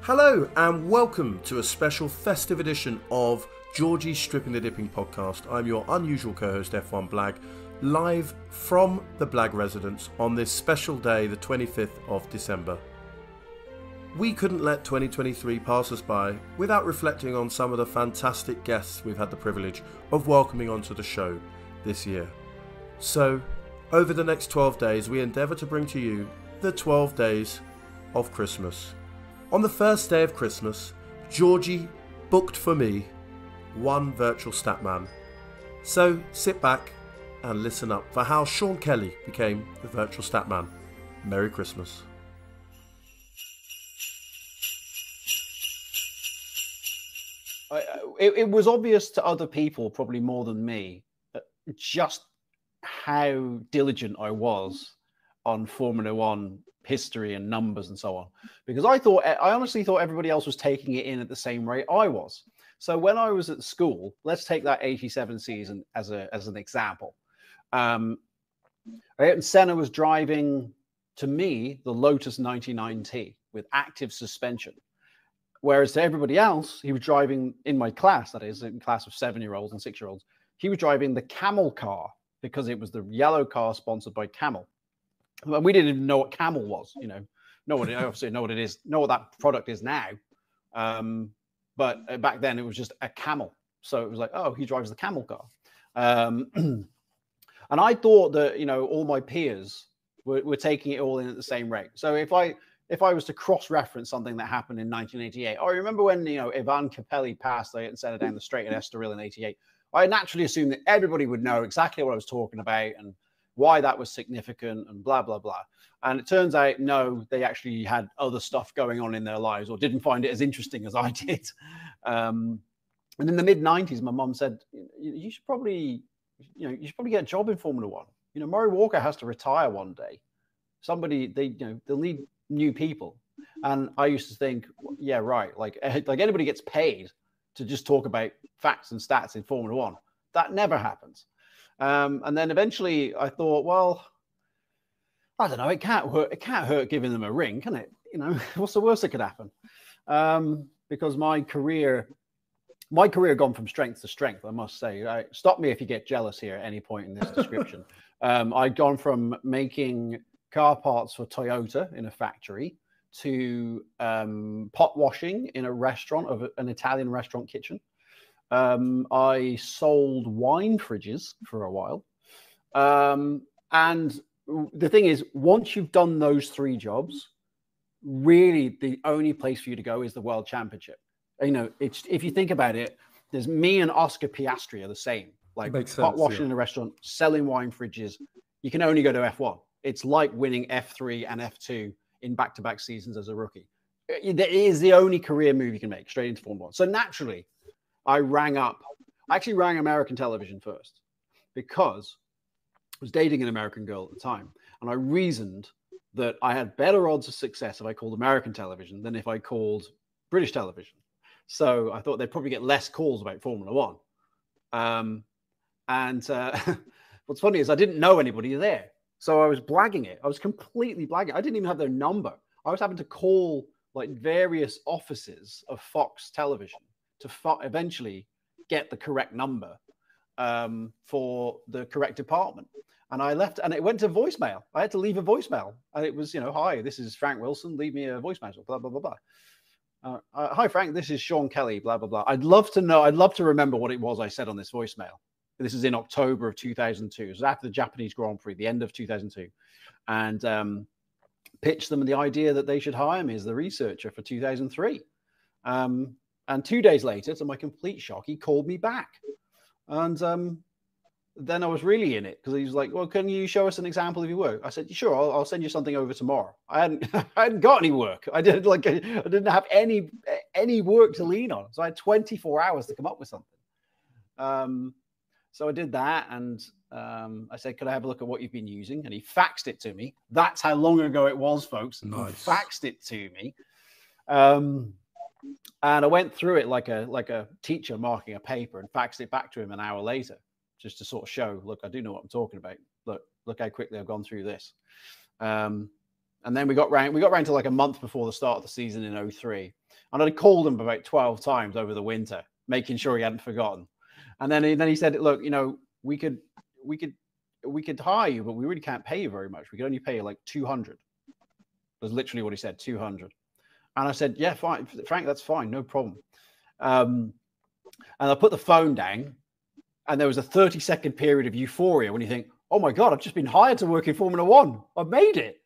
Hello and welcome to a special festive edition of Jorgy's Stripping the Dipping podcast. I'm your unusual co-host F1 Blag, live from the Blag residence on this special day, the 25th of December. We couldn't let 2023 pass us by without reflecting on some of the fantastic guests we've had the privilege of welcoming onto the show this year. So, over the next 12 days, we endeavour to bring to you the 12 days of Christmas. On the first day of Christmas, Jorgy booked for me one Virtual Statman. So sit back and listen up for how Sean Kelly became the Virtual Statman. Merry Christmas. It was obvious to other people, probably more than me, just how diligent I was on Formula One history and numbers and so on, because I honestly thought everybody else was taking it in at the same rate I was. So when I was at school, let's take that 87 season as an example. Ayrton Senna was driving, to me, the Lotus 99T with active suspension. Whereas to everybody else, he was driving, in my class, that is, in class of 7-year-olds and 6-year-olds, he was driving the Camel car because it was the yellow car sponsored by Camel. And we didn't even know what Camel was, obviously know what it is, know what that product is now. But back then it was just a Camel. So it was like, oh, he drives the Camel car. And I thought that, all my peers were taking it all in at the same rate. So if I was to cross-reference something that happened in 1988, I remember when, Ivan Capelli passed Ayrton Senna down the straight at Estoril in 88, I naturally assumed that everybody would know exactly what I was talking about and why that was significant and blah, blah, blah. And it turns out, no, they actually had other stuff going on in their lives or didn't find it as interesting as I did. And in the mid-90s, my mom said, you should probably get a job in Formula One. Murray Walker has to retire one day. They'll need new people. And I used to think, yeah, right. Like anybody gets paid to just talk about facts and stats in Formula One. That never happens. And then eventually I thought, well, I don't know. It can't hurt giving them a ring, can it? What's the worst that could happen? Because my career had gone from strength to strength, I must say. Stop me if you get jealous here at any point in this description. I'd gone from making car parts for Toyota in a factory to pot washing in a restaurant of an Italian restaurant kitchen. I sold wine fridges for a while. And the thing is, once you've done those 3 jobs, really the only place for you to go is the World Championship. If you think about it, there's me and Oscar Piastri are the same. Like pot washing in a restaurant, selling wine fridges. You can only go to F1. It's like winning F3 and F2 in back-to-back seasons as a rookie. It is the only career move you can make, straight into Formula One. So naturally, I actually rang American television first because I was dating an American girl at the time. And I reasoned that I had better odds of success if I called American television than if I called British television. So I thought they'd probably get less calls about Formula One. What's funny is I didn't know anybody there. So I was blagging it. I was completely blagging. I didn't even have their number. I was having to call like various offices of Fox Television to eventually get the correct number for the correct department. And I left, and it went to voicemail. I had to leave a voicemail. And it was, hi, this is Frank Wilson. Leave me a voicemail, blah, blah, blah, blah. Hi, Frank, this is Sean Kelly, blah, blah, blah. I'd love to remember what it was I said on this voicemail. This is in October of 2002. It was after the Japanese Grand Prix, the end of 2002. And pitched them the idea that they should hire me as the researcher for 2003. And 2 days later, to my complete shock, he called me back. And then I was really in it because he was like, well, can you show us an example of your work? I said, sure, I'll send you something over tomorrow. I hadn't got any work. I didn't have any work to lean on. So I had 24 hours to come up with something. So I did that. And I said, could I have a look at what you've been using? And he faxed it to me. That's how long ago it was, folks. Nice. He faxed it to me. And I went through it like a teacher marking a paper and faxed it back to him an hour later, just to sort of show, look, I do know what I'm talking about. Look how quickly I've gone through this. And then we got round to like a month before the start of the season in 2003. And I'd called him about 12 times over the winter, making sure he hadn't forgotten. And then he said, look, you know, we could hire you, but we really can't pay you very much. We could only pay you like 200. That's literally what he said, 200. And I said, yeah, fine, Frank, that's fine, no problem. And I put the phone down, and there was a 30-second period of euphoria when you think, oh my God, I've just been hired to work in Formula One. I've made it.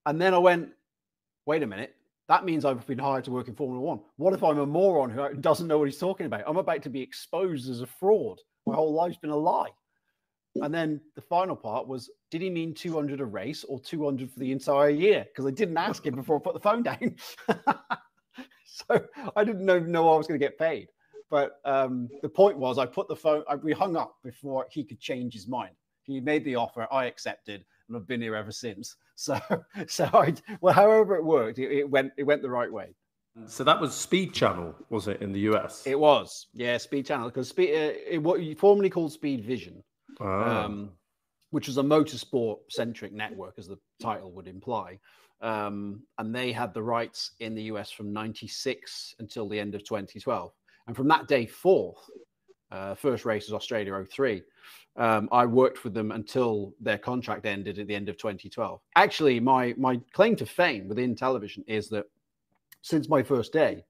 And then I went, wait a minute. That means I've been hired to work in Formula One. What if I'm a moron who doesn't know what he's talking about? I'm about to be exposed as a fraud. My whole life's been a lie. And then the final part was, did he mean 200 a race or 200 for the entire year? Because I didn't ask him before I put the phone down. So I didn't know I was going to get paid. But the point was, I put the phone, we hung up before he could change his mind. He made the offer, I accepted, and I've been here ever since. So however it worked, it went the right way. So that was Speed Channel, was it, in the US? It was, yeah, Speed Channel, because what you formerly called Speed Vision, which was a motorsport centric network, as the title would imply. And they had the rights in the US from 96 until the end of 2012. And from that day forth, first race was Australia 03. I worked with them until their contract ended at the end of 2012. Actually, my claim to fame within television is that since my first day,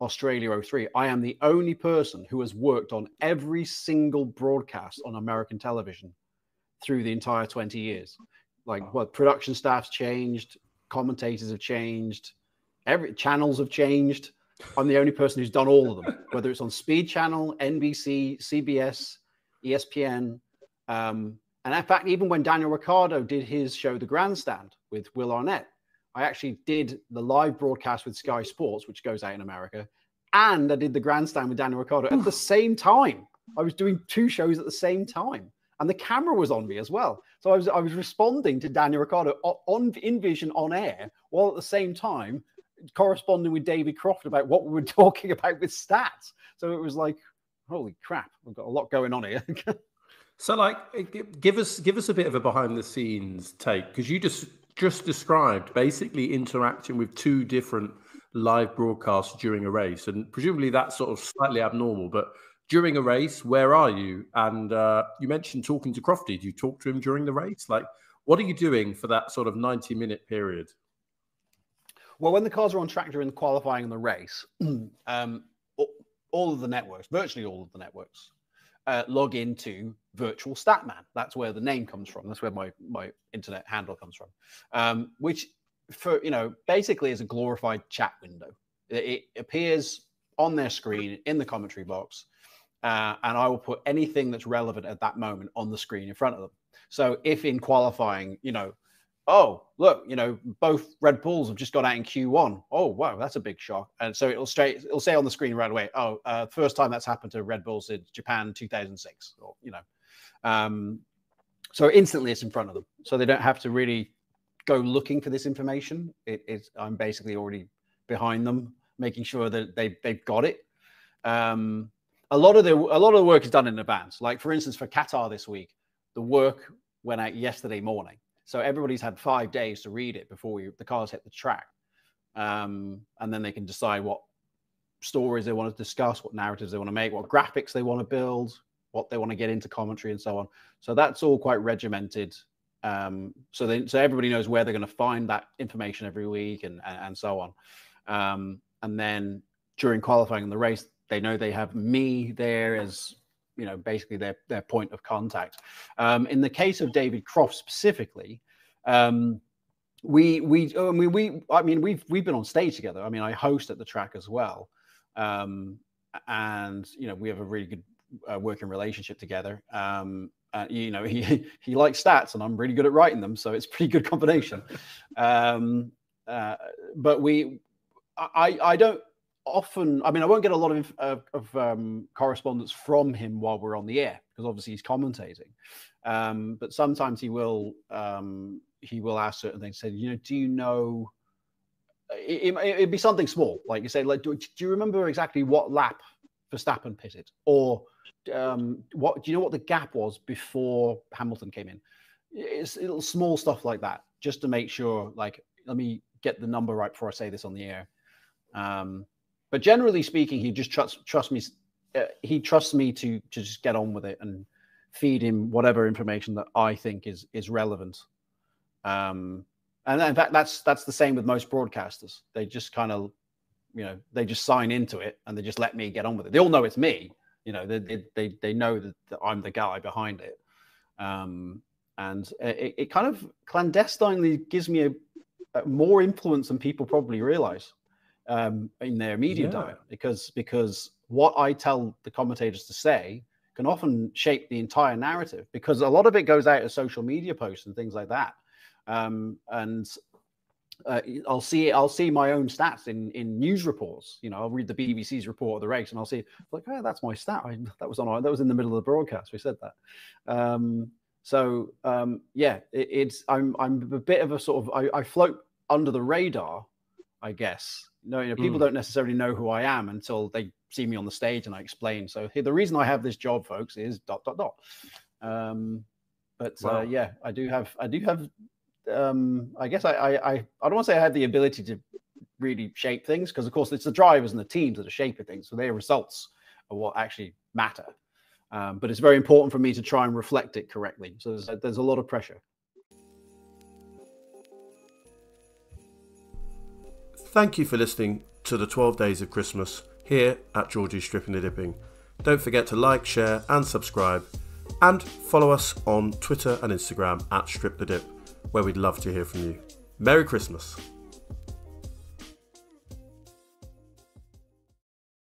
Australia 03, I am the only person who has worked on every single broadcast on American television through the entire 20 years. Like, production staff's changed, commentators have changed, channels have changed. I'm the only person who's done all of them, whether it's on Speed Channel, NBC, CBS, ESPN. And in fact, even when Daniel Ricciardo did his show, The Grandstand, with Will Arnett, I actually did the live broadcast with Sky Sports, which goes out in America, and I did the Grandstand with Daniel Ricciardo at the same time. I was doing two shows at the same time, and the camera was on me as well. So I was responding to Daniel Ricciardo in Vision on air, while at the same time corresponding with David Croft about what we were talking about with stats. So it was like, holy crap, we've got a lot going on here. So, like, give us a bit of a behind the scenes take, because you just described basically interacting with two different live broadcasts during a race, and presumably that's sort of slightly abnormal. But during a race, where are you? And you mentioned talking to Crofty. Do you talk to him during the race? Like, what are you doing for that sort of 90-minute period? Well, when the cars are on track during the qualifying and the race, all of the networks, virtually all of the networks, log into Virtual Statman. That's where the name comes from. That's where my internet handle comes from, which basically is a glorified chat window. It appears on their screen in the commentary box, and I will put anything that's relevant at that moment on the screen in front of them. So if in qualifying, oh, look, both Red Bulls have just got out in Q1. Oh, wow, that's a big shock. And so it'll say on the screen right away, oh, first time that's happened to Red Bulls in Japan 2006. Or, so instantly it's in front of them. So they don't have to really go looking for this information. I'm basically already behind them, making sure that they've got it. A lot of the work is done in advance. Like, for instance, for Qatar this week, the work went out yesterday morning. So everybody's had 5 days to read it before the cars hit the track. And then they can decide what stories they want to discuss, what narratives they want to make, what graphics they want to build, what they want to get into commentary and so on. So that's all quite regimented. So everybody knows where they're going to find that information every week and so on. And then during qualifying in the race, they know they have me there as basically their point of contact. In the case of David Croft specifically, we've been on stage together. I mean, I host at the track as well, and we have a really good working relationship together. He likes stats, and I'm really good at writing them, so it's a pretty good combination. But I don't often, I won't get a lot of correspondence from him while we're on the air, because obviously he's commentating. But sometimes he will ask certain things. Say, do you know? It'd be something small, like you say, like, do you remember exactly what lap Verstappen pitted, or do you know what the gap was before Hamilton came in? It's little small stuff like that, just to make sure, like, get the number right before I say this on the air. But generally speaking, he just trusts me. He trusts me to just get on with it and feed him whatever information that I think is relevant. And in fact, that's the same with most broadcasters. They just kind of, they just sign into it and they just let me get on with it. They all know it's me. They know that I'm the guy behind it. And it kind of clandestinely gives me a more influence than people probably realize in their media diet, because what I tell the commentators to say can often shape the entire narrative, because a lot of it goes out as social media posts and things like that. I'll see my own stats in news reports. I'll read the BBC's report of the race and I'll see like, oh, that's my stat. That was in the middle of the broadcast. We said that. I'm a bit of a sort of, I float under the radar, I guess. People don't necessarily know who I am until they see me on the stage and I explain. So the reason I have this job, folks, is ... I do have. I guess I don't want to say I have the ability to really shape things, because of course it's the drivers and the teams that are shaping things. So their results are what actually matter. But it's very important for me to try and reflect it correctly. So there's a lot of pressure. Thank you for listening to the 12 Days of Christmas here at Jorgy Stripping the Dipping. Don't forget to like, share and subscribe, and follow us on Twitter and Instagram at Strip the Dip, where we'd love to hear from you. Merry Christmas.